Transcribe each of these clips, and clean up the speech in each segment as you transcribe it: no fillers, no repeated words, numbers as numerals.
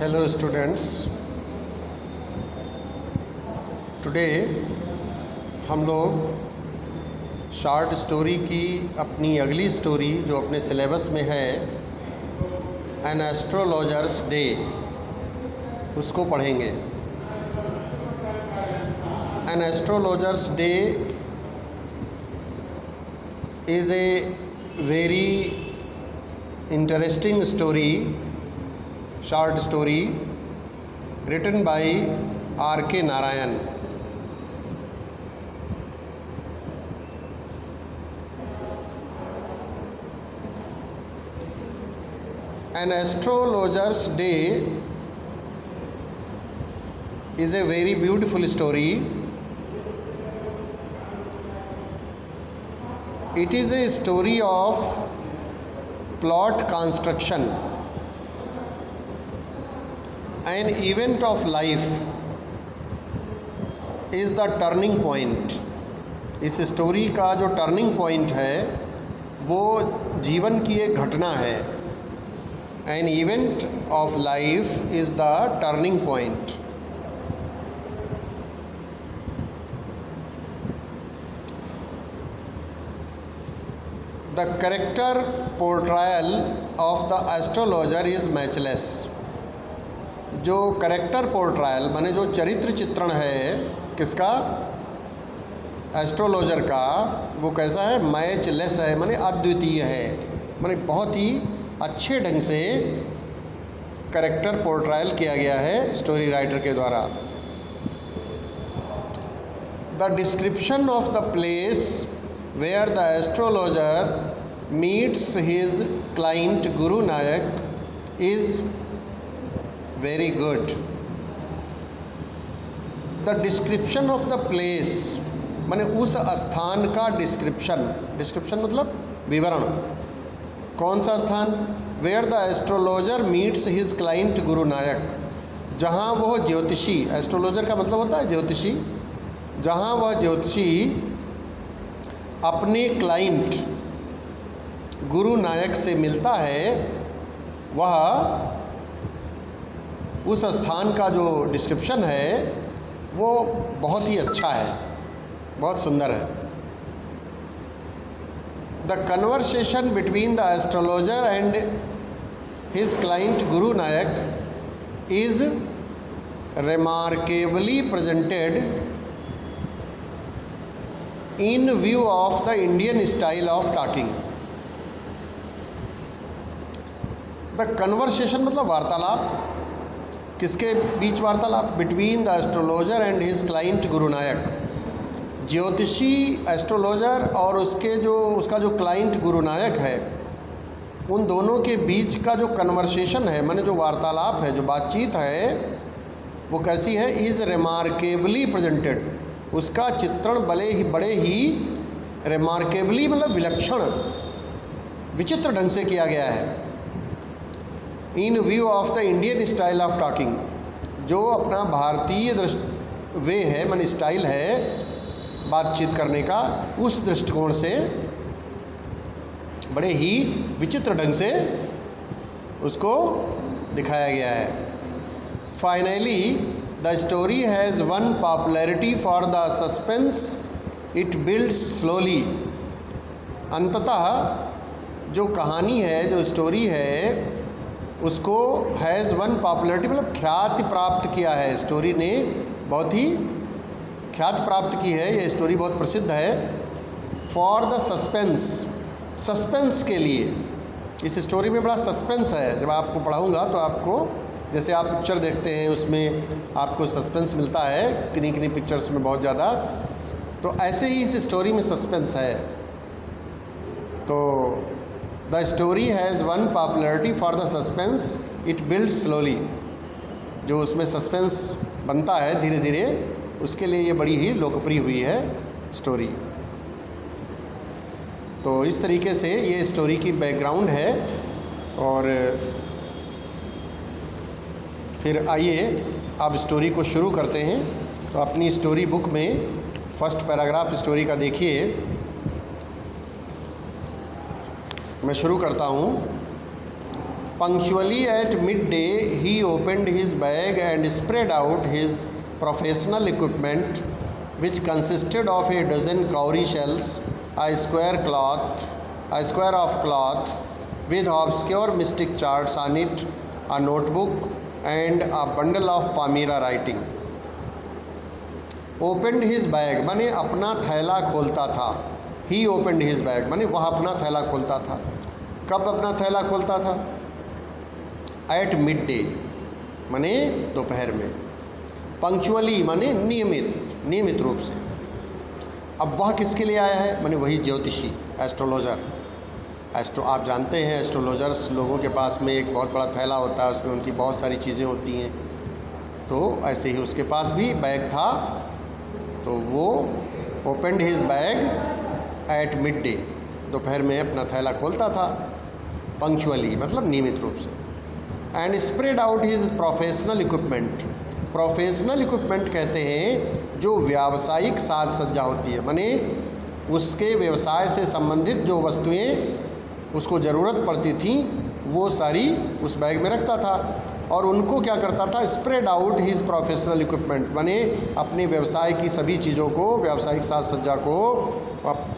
Hello students, today हम लोग short story की अपनी अगली स्टोरी जो अपने सिलेबस में है एन एस्ट्रोलॉजर्स डे उसको पढ़ेंगे। An astrologer's day is a very interesting story, short story written by R.K. Narayan. An astrologer's day is a very beautiful story. It is a story of plot construction, an event of life is the turning point. इस story का जो turning point है वो जीवन की एक घटना है। An event of life is the turning point. The character portrayal of the astrologer is matchless. जो कैरेक्टर पोर्ट्रायल माने जो चरित्र चित्रण है किसका, एस्ट्रोलॉजर का, वो कैसा है, मैचलेस है माने अद्वितीय है, माने बहुत ही अच्छे ढंग से कैरेक्टर पोर्ट्रायल किया गया है स्टोरी राइटर के द्वारा। The description of the place where the astrologer meets his client Guru Nayak is very good. The description of the place माने उस स्थान का डिस्क्रिप्शन मतलब विवरण। कौन सा स्थान, where the astrologer meets his client Guru Nayak, जहाँ वह ज्योतिषी, एस्ट्रोलॉजर का मतलब होता है ज्योतिषी, जहाँ वह ज्योतिषी अपने क्लाइंट गुरु नायक से मिलता है, वह उस स्थान का जो डिस्क्रिप्शन है वो बहुत ही अच्छा है, बहुत सुंदर है। The conversation between the astrologer and his client Guru Nayak is remarkably presented in view of the Indian style of talking. The conversation मतलब वार्तालाप, किसके बीच वार्तालाप, between the astrologer and his client Guru नायक, ज्योतिषी एस्ट्रोलॉजर और उसका जो क्लाइंट गुरु नायक है, उन दोनों के बीच का जो कन्वर्सेशन है माने जो वार्तालाप है, जो बातचीत है, वो कैसी है, इज़ रिमार्केबली प्रेजेंटेड, उसका चित्रण बड़े ही रिमार्केबली मतलब विलक्षण, विचित्र ढंग से किया गया है। इन view of the Indian style of talking, जो अपना भारतीय वे है माने स्टाइल है बातचीत करने का, उस दृष्टिकोण से बड़े ही विचित्र ढंग से उसको दिखाया गया है। Finally The story has won popularity for the suspense it builds slowly. अंततः जो कहानी है, जो स्टोरी है, उसको हैज़ वन पॉपुलरिटी मतलब ख्याति प्राप्त किया है, स्टोरी ने बहुत ही ख्याति प्राप्त की है, ये स्टोरी बहुत प्रसिद्ध है। फॉर द सस्पेंस के लिए, इस स्टोरी में बड़ा सस्पेंस है। जब आपको पढ़ाऊँगा तो आपको, जैसे आप पिक्चर देखते हैं उसमें आपको सस्पेंस मिलता है किन्हीं पिक्चर्स में बहुत ज़्यादा, तो ऐसे ही इस स्टोरी में सस्पेंस है। तो the story has one popularity for the suspense it builds slowly, जो उसमें सस्पेंस बनता है धीरे धीरे, उसके लिए ये बड़ी ही लोकप्रिय हुई है स्टोरी। तो इस तरीके से ये स्टोरी की बैकग्राउंड है। और फिर आइए अब स्टोरी को शुरू करते हैं। तो अपनी स्टोरी बुक में फर्स्ट पैराग्राफ स्टोरी का देखिए। मैं शुरू करता हूँ। Punctually at midday, he opened his bag and spread out his professional equipment, which consisted of a dozen cowrie shells, a square of cloth with obscure mystic charts on it, a notebook, and a bundle of Palmyra writing. Opened his bag माने अपना थैला खोलता था. He opened his bag माने वह अपना थैला खोलता था. कब अपना थैला खोलता था? एट मिड डे माने दोपहर में. पंक्चुअली माने नियमित रूप से. अब वह किसके लिए आया है? माने वही ज्योतिषी, एस्ट्रोलॉजर. आप जानते हैं एस्ट्रोलॉजर्स लोगों के पास में एक बहुत बड़ा थैला होता है, उसमें उनकी बहुत सारी चीज़ें होती हैं. तो ऐसे ही उसके पास भी बैग था. तो वो opened his bag at mid day, दोपहर में अपना थैला खोलता था. पंक्चुअली मतलब नियमित रूप से. And spread out his professional equipment. Professional equipment कहते हैं जो व्यावसायिक साज सज्जा होती है, माने उसके व्यवसाय से संबंधित जो वस्तुएं उसको ज़रूरत पड़ती थी वो सारी उस बैग में रखता था. और उनको क्या करता था? Spread out his professional equipment माने अपने व्यवसाय की सभी चीज़ों को, व्यावसायिक साज सज्जा को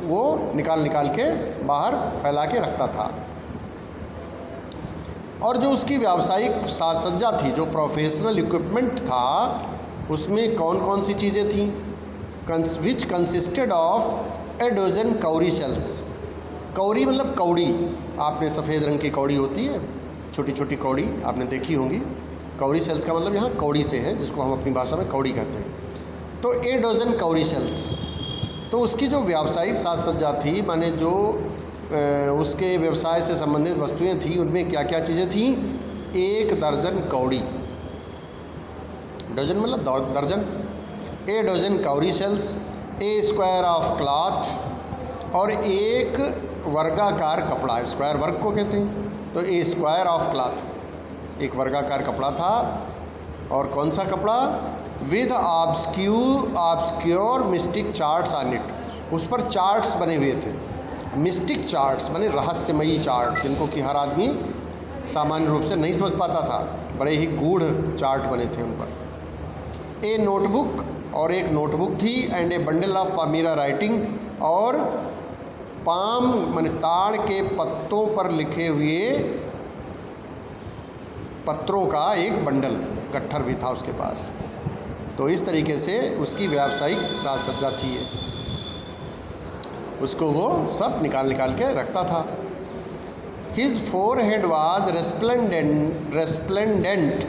वो निकाल के बाहर फैला के रखता था. और जो उसकी व्यावसायिक साज सज्जा थी, जो प्रोफेशनल इक्विपमेंट था, उसमें कौन कौन सी चीज़ें थीं? विच कंसिस्टेड ऑफ ए डजन कौरी शेल्स. कौरी मतलब कौड़ी. आपने सफ़ेद रंग की कौड़ी होती है, छोटी छोटी कौड़ी आपने देखी होंगी. कौरी शेल्स का मतलब यहाँ कौड़ी से है, जिसको हम अपनी भाषा में कौड़ी कहते हैं. तो ए डजन कौरी शेल्स. तो उसकी जो व्यावसायिक साज सज्जा थी, माने जो उसके व्यवसाय से संबंधित वस्तुएं थी, उनमें क्या क्या चीज़ें थीं? 1 दर्जन कौड़ी. डजन मतलब दर्जन. ए डजन कौरी shells, A square of cloth, और एक वर्गाकार कपड़ा. स्क्वायर वर्ग को कहते हैं. तो ए स्क्वायर ऑफ क्लॉथ, एक वर्गाकार कपड़ा था. और कौन सा कपड़ा? With obscure mistake charts on it. उस पर चार्ट्स बने हुए थे. मिस्टिक चार्ट्स माने रहस्यमयी चार्ट, जिनको कि हर आदमी सामान्य रूप से नहीं समझ पाता था. बड़े ही गूढ़ चार्ट बने थे उन पर. ए नोटबुक, और एक नोटबुक थी. And a bundle of palmyra writing, और पाम माने ताड़ के पत्तों पर लिखे हुए पत्रों का एक बंडल, गट्ठर भी था उसके पास. तो इस तरीके से उसकी व्यावसायिक साज सज्जा थी. उसको वो सब निकाल के रखता था. His forehead was resplendent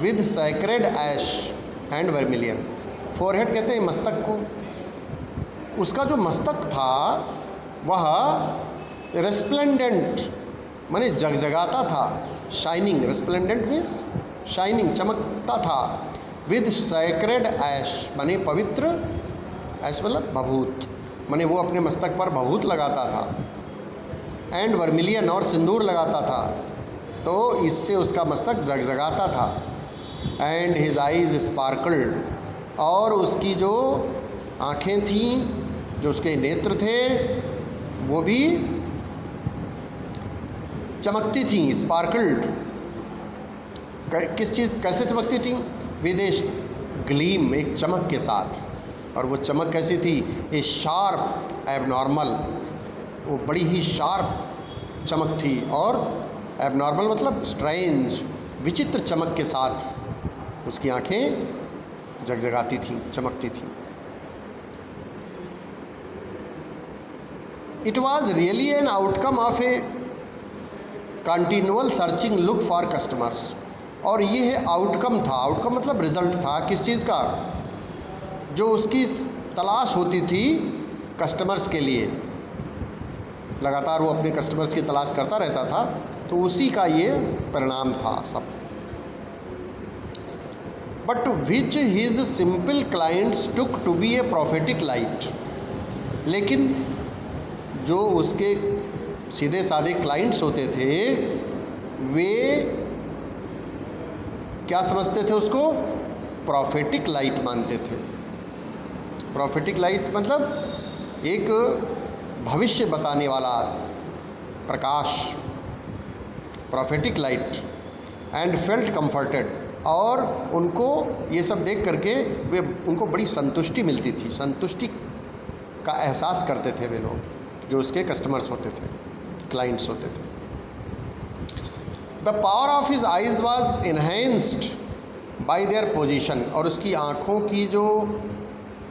with sacred ash and vermilion. Forehead कहते हैं मस्तक को. उसका जो मस्तक था वह रेस्प्लेंडेंट माने जगजगाता था. शाइनिंग, रेस्प्लेंडेंट मीन्स शाइनिंग, चमकता था. विद सैक्रेड ऐश माने पवित्र, ऐश मतलब भभूत, माने वो अपने मस्तक पर भभूत लगाता था. एंड वर्मिलियन, और सिंदूर लगाता था. तो इससे उसका मस्तक जगजगाता था. एंड हिज आइज स्पार्कल्ड, और उसकी जो आँखें थीं, जो उसके नेत्र थे, वो भी चमकती थी. स्पार्कल्ड किस चीज़, कैसे चमकती थी? विदेश ग्लीम, एक चमक के साथ. और वो चमक कैसी थी? ए शार्प एबनॉर्मल, वो बड़ी ही शार्प चमक थी. और एबनॉर्मल मतलब स्ट्रेंज, विचित्र चमक के साथ उसकी आँखें जगजगाती थीं, चमकती थीं. It was really an outcome of A continual searching look for customers. और ये है आउटकम था. आउटकम मतलब रिजल्ट था किस चीज़ का? जो उसकी तलाश होती थी कस्टमर्स के लिए. लगातार वो अपने कस्टमर्स की तलाश करता रहता था. तो उसी का ये परिणाम था सब. But which his simple clients took to be a prophetic light. लेकिन जो उसके सीधे साधे क्लाइंट्स होते थे, वे क्या समझते थे? उसको प्रोफेटिक लाइट मानते थे. प्रोफेटिक लाइट मतलब एक भविष्य बताने वाला प्रकाश. prophetic light and felt comforted, और उनको ये सब देख करके वे उनको बड़ी संतुष्टि मिलती थी, संतुष्टि का एहसास करते थे वे लोग जो उसके कस्टमर्स होते थे, क्लाइंट्स होते थे। The power of his eyes was enhanced bye their position, और उसकी आँखों की जो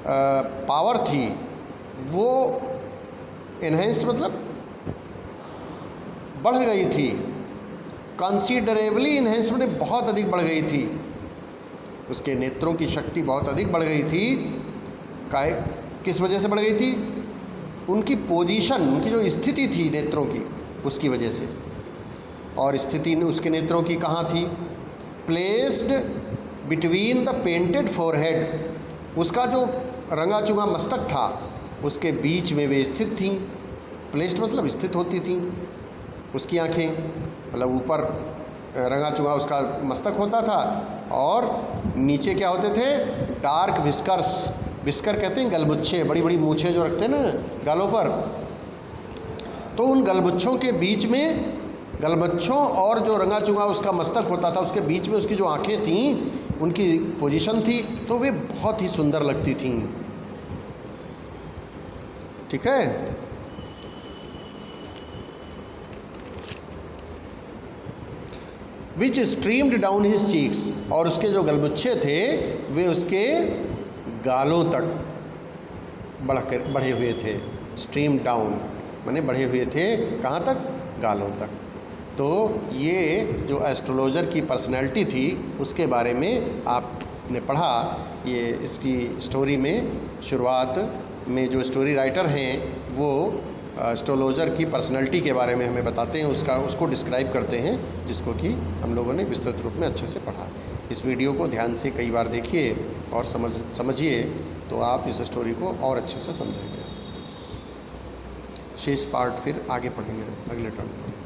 पावर थी वो इन्हेंस्ड मतलब बढ़ गई थी, कंसीडरेबली इन्हेंस मैंने बहुत अधिक बढ़ गई थी, उसके नेत्रों की शक्ति बहुत अधिक बढ़ गई थी। काहे किस वजह से बढ़ गई थी? उनकी पोजीशन, उनकी जो स्थिति थी नेत्रों की, उसकी वजह से। और स्थिति उसके नेत्रों की कहाँ थी? Placed between the painted forehead, उसका जो रंगा चुंगा मस्तक था उसके बीच में वे स्थित थीं। प्लेस्ड मतलब स्थित होती थीं उसकी आँखें, मतलब ऊपर रंगा चुंगा उसका मस्तक होता था और नीचे क्या होते थे? डार्क विस्कर्स, विस्कर कहते हैं गलमुच्छे, बड़ी बड़ी मूछें जो रखते हैं ना गालों पर, तो उन गलमुच्छों के बीच में, गलमुच्छों और जो रंगा चुंगा उसका मस्तक होता था उसके बीच में उसकी जो आँखें थीं, उनकी पोजीशन थी, तो वे बहुत ही सुंदर लगती थीं। ठीक है। विच स्ट्रीम्ड डाउन हिज चीक्स, और उसके जो गलमुच्छे थे वे उसके गालों तक बढ़े हुए थे। स्ट्रीम डाउन माने बढ़े हुए थे, कहाँ तक? गालों तक। तो ये जो एस्ट्रोलॉजर की पर्सनैलिटी थी उसके बारे में आपने पढ़ा। ये इसकी स्टोरी में शुरुआत में जो स्टोरी राइटर हैं वो एस्ट्रोलॉजर की पर्सनैलिटी के बारे में हमें बताते हैं, उसको डिस्क्राइब करते हैं, जिसको कि हम लोगों ने विस्तृत रूप में अच्छे से पढ़ा। इस वीडियो को ध्यान से कई बार देखिए और समझिए तो आप इस स्टोरी को और अच्छे से समझेंगे। शेष पार्ट फिर आगे पढ़ेंगे अगले टर्म पर।